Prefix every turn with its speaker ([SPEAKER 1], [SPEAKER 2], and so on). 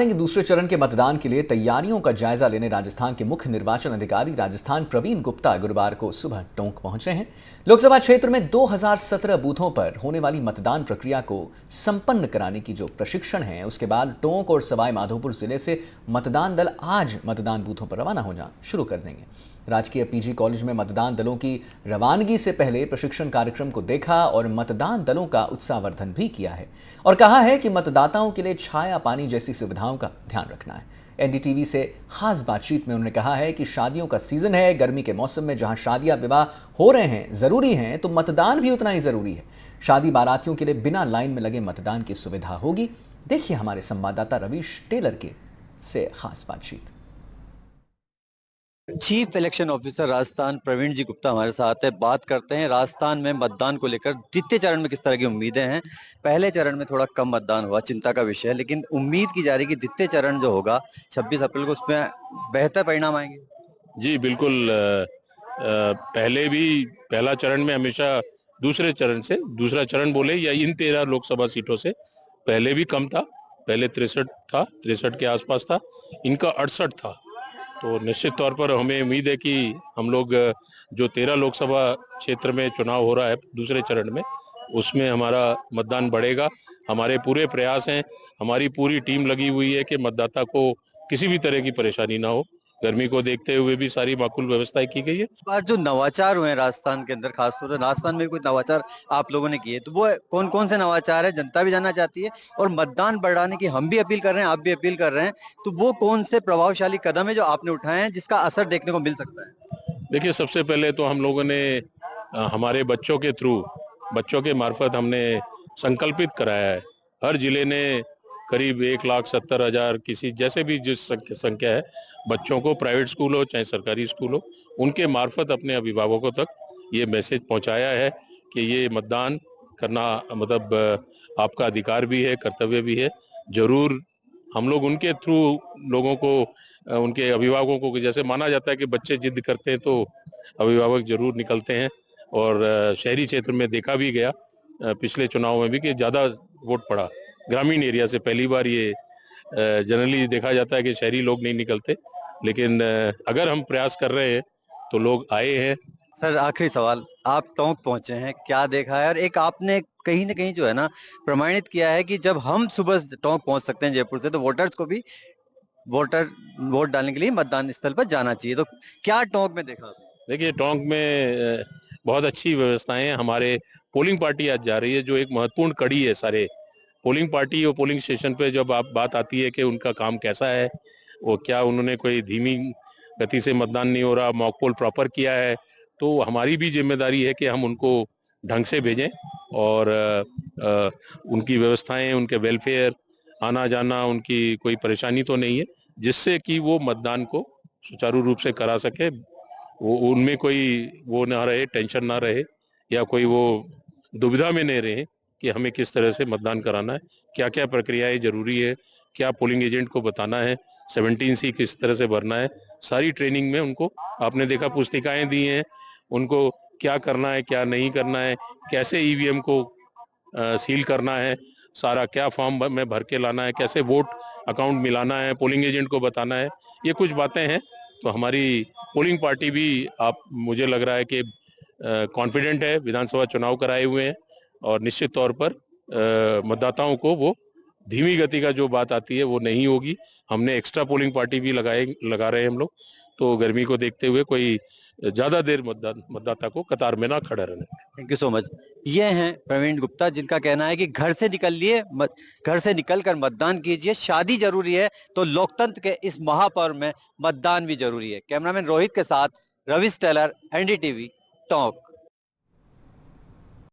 [SPEAKER 1] दूसरे चरण के मतदान के लिए तैयारियों का जायजा लेने राजस्थान के मुख्य निर्वाचन अधिकारी राजस्थान प्रवीण गुप्ता गुरुवार को सुबह टोंक पहुंचे हैं। लोकसभा क्षेत्र में 2017 बूथों पर होने वाली मतदान प्रक्रिया को संपन्न कराने की जो प्रशिक्षण है, उसके बाद टोंक और सवाई माधोपुर जिले से मतदान दल आज मतदान बूथों पर रवाना होना शुरू कर देंगे। राजकीय पीजी कॉलेज में मतदान दलों की रवानगी से पहले प्रशिक्षण कार्यक्रम को देखा और मतदान दलों का उत्साहवर्धन भी किया है और कहा है कि मतदाताओं के लिए छाया पानी जैसी सुविधाओं का ध्यान रखना है। एनडीटीवी से खास बातचीत में उन्होंने कहा है कि शादियों का सीजन है, गर्मी के मौसम में जहां शादियां विवाह हो रहे हैं जरूरी हैं, तो मतदान भी उतना ही जरूरी है। शादी बारातियों के लिए बिना लाइन में लगे मतदान की सुविधा होगी। देखिए हमारे संवाददाता रवीश टेलर के से खास बातचीत।
[SPEAKER 2] Chief election officer Rajasthan Praveen ji Gupta हमारे साथ है। बात करते हैं राजस्थान में मतदान को लेकर द्वितीय चरण में किस तरह की उम्मीदें हैं। पहले चरण में थोड़ा कम मतदान हुआ, चिंता का विषय है, लेकिन उम्मीद की जा रही है कि द्वितीय चरण जो होगा 26 अप्रैल को, उसमें बेहतर परिणाम आएंगे।
[SPEAKER 3] जी बिल्कुल। पहले भी पहला चरण में हमेशा दूसरे चरण से, दूसरा चरण बोले या इन 13 लोकसभा सीटों से पहले भी कम था। पहले 63 था, 63 के आसपास था, इनका 68 था। तो निश्चित तौर पर हमें उम्मीद है कि हम लोग जो 13 लोकसभा क्षेत्र में चुनाव हो रहा है दूसरे चरण में, उसमें हमारा मतदान बढ़ेगा। हमारे पूरे प्रयास हैं, हमारी पूरी टीम लगी हुई है कि मतदाता को किसी भी तरह की परेशानी ना हो। गर्मी को देखते हुए भी सारी माकूल व्यवस्थाएं की गई है।
[SPEAKER 2] बार जो नवाचार हुए हैं राजस्थान के अंदर, खासतौर से राजस्थान में कुछ नवाचार आप लोगों ने किए, तो वो कौन कौन से नवाचार है, जनता भी जानना चाहती है। और मतदान बढ़ाने की हम भी अपील कर रहे हैं, आप भी अपील कर रहे हैं, तो वो कौन से प्रभावशाली कदम है जो आपने उठाए हैं जिसका असर देखने को मिल सकता है।
[SPEAKER 3] देखिए, सबसे पहले तो हम लोगों ने हमारे बच्चों के थ्रू, बच्चों के मार्फत हमने संकल्पित कराया है। हर जिले ने करीब 1,70,000 किसी जैसे भी जिस संख्या है बच्चों को, प्राइवेट स्कूल हो चाहे सरकारी स्कूल हो, उनके मार्फत अपने अभिभावकों तक ये मैसेज पहुंचाया है कि ये मतदान करना मतलब आपका अधिकार भी है, कर्तव्य भी है। जरूर हम लोग उनके थ्रू लोगों को, उनके अभिभावकों को, जैसे माना जाता है कि बच्चे जिद करते हैं तो अभिभावक जरूर निकलते हैं। और शहरी क्षेत्र में देखा भी गया पिछले चुनाव में भी कि ज्यादा वोट पड़ा ग्रामीण एरिया से। पहली बार ये जनरली देखा जाता है कि शहरी लोग नहीं निकलते, लेकिन अगर हम प्रयास कर रहे हैं तो लोग आए हैं।
[SPEAKER 2] सर, आखिरी सवाल, आप टोंक पहुंचे हैं, क्या देखा है। और एक आपने कहीं ना कहीं जो है ना प्रमाणित किया है कि जब हम सुबह टोंक पहुंच सकते हैं जयपुर से, तो वोटर्स को भी वोट डालने के लिए मतदान स्थल पर जाना चाहिए। तो क्या टोंक में देखा आपने?
[SPEAKER 3] देखिए, टोंक में बहुत अच्छी व्यवस्थाएं हैं। हमारे पोलिंग पार्टी आज जा रही है, जो एक महत्वपूर्ण कड़ी है सारे पोलिंग पार्टी और पोलिंग स्टेशन पे। जब आप बात आती है कि उनका काम कैसा है, वो क्या उन्होंने कोई धीमी गति से मतदान नहीं हो रहा, मॉक पोल प्रॉपर किया है, तो हमारी भी जिम्मेदारी है कि हम उनको ढंग से भेजें और उनकी व्यवस्थाएं, उनके वेलफेयर, आना जाना, उनकी कोई परेशानी तो नहीं है, जिससे कि वो मतदान को सुचारू रूप से करा सके। वो उनमें कोई वो ना रहे, टेंशन ना रहे, या कोई वो दुविधा में नहीं रहे कि हमें किस तरह से मतदान कराना है, क्या क्या प्रक्रियाएं जरूरी है, क्या पोलिंग एजेंट को बताना है, 17C किस तरह से भरना है। सारी ट्रेनिंग में उनको, आपने देखा, पुस्तिकाएं दी हैं उनको, क्या करना है क्या नहीं करना है, कैसे ईवीएम को सील करना है, सारा क्या फॉर्म में भर के लाना है, कैसे वोट अकाउंट मिलाना है, पोलिंग एजेंट को बताना है। ये कुछ बातें हैं। तो हमारी पोलिंग पार्टी भी, आप, मुझे लग रहा है कि कॉन्फिडेंट है, विधानसभा चुनाव कराए हुए हैं और निश्चित तौर पर मतदाताओं को वो धीमी गति का जो बात आती है वो नहीं होगी। हमने एक्स्ट्रा पोलिंग पार्टी भी लगा रहे हैं हम लोग, तो गर्मी को देखते हुए कोई ज्यादा देर मतदाता को कतार में ना खड़ा रहने।
[SPEAKER 2] Thank you so much. ये हैं प्रवीण गुप्ता, जिनका कहना है कि घर से निकलिए, घर से निकलकर मतदान कीजिए। शादी जरूरी है तो लोकतंत्र के इस महापर्व में मतदान भी जरूरी है। कैमरामैन रोहित के साथ रविश टेलर, एनडीटीवी, टोंक।